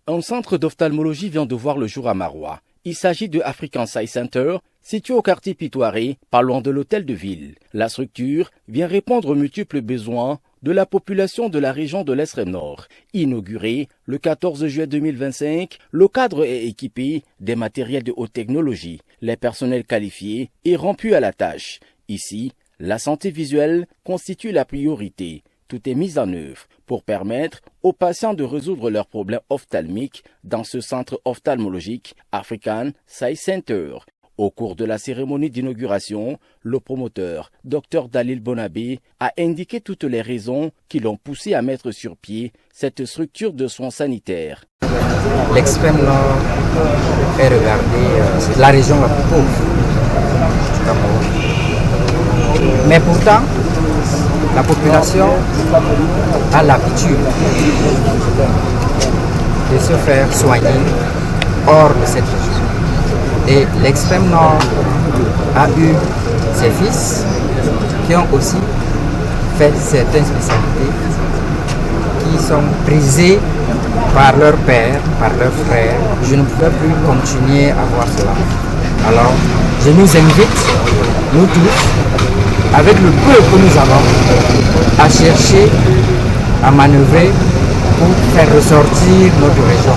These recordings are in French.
Un centre d'ophtalmologie vient de voir le jour à Maroua. Il s'agit de African Sight Center, situé au quartier Pitoiré, pas loin de l'hôtel de ville. La structure vient répondre aux multiples besoins de la population de la région de l'Extrême Nord. Inauguré le 14 juillet 2025, le cadre est équipé des matériels de haute technologie, les personnels qualifiés et rompus à la tâche. Ici, la santé visuelle constitue la priorité. Tout est mis en œuvre pour permettre aux patients de résoudre leurs problèmes ophtalmiques dans ce centre ophtalmologique African Sight Center. Au cours de la cérémonie d'inauguration, le promoteur, Dr Dalil Bonabé, a indiqué toutes les raisons qui l'ont poussé à mettre sur pied cette structure de soins sanitaires. L'extrême nord est regardée, c'est la région la plus pauvre du Cameroun. Mais pourtant, la population a l'habitude de se faire soigner hors de cette région. Et l'extrême nord a eu ses fils qui ont aussi fait certaines spécialités qui sont prisées par leur père, par leurs frères. Je ne peux plus continuer à voir cela. Alors, je nous invite, nous tous, avec le peu que nous avons, à chercher, à manœuvrer pour faire ressortir notre région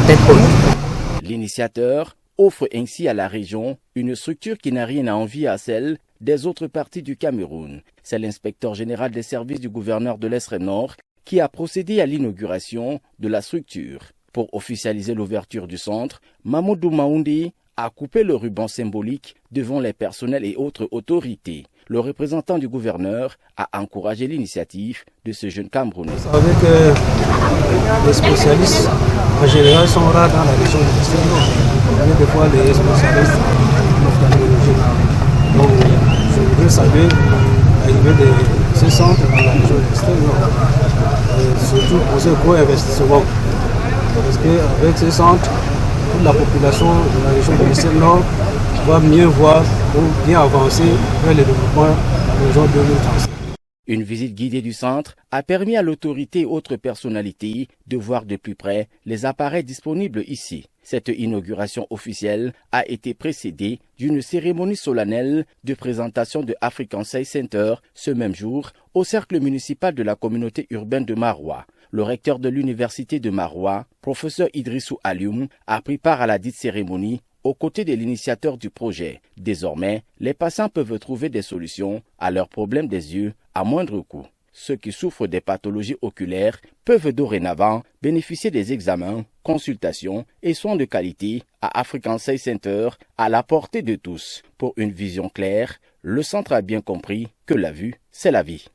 tête haute. L'initiateur offre ainsi à la région une structure qui n'a rien à envier à celle des autres parties du Cameroun. C'est l'inspecteur général des services du gouverneur de l'Extrême Nord qui a procédé à l'inauguration de la structure. Pour officialiser l'ouverture du centre, Mamoudou Maoundi a coupé le ruban symbolique devant les personnels et autres autorités. Le représentant du gouverneur a encouragé l'initiative de ce jeune Camerounais. Vous savez que les spécialistes en général sont rares dans la région de l'Extrême Nord. Des fois les spécialistes en ophtalmologie. Donc je voudrais saluer l'arrivée de ce centre dans la région de l'Extrême Nord. Surtout pour ce gros investissement. Parce qu'avec ce centre, toute la population de la région de l'Extrême Nord va mieux voir pour bien avancer vers le développement de l'horizon 2035. Une visite guidée du centre a permis à l'autorité et autres personnalités de voir de plus près les appareils disponibles ici. Cette inauguration officielle a été précédée d'une cérémonie solennelle de présentation de African Sight Center ce même jour au cercle municipal de la communauté urbaine de Maroua. Le recteur de l'université de Maroua, professeur Idrissou Alioum, a pris part à la dite cérémonie aux côtés de l'initiateur du projet. Désormais, les patients peuvent trouver des solutions à leurs problèmes des yeux à moindre coût. Ceux qui souffrent des pathologies oculaires peuvent dorénavant bénéficier des examens, consultations et soins de qualité à African Sight Center à la portée de tous. Pour une vision claire, le centre a bien compris que la vue, c'est la vie.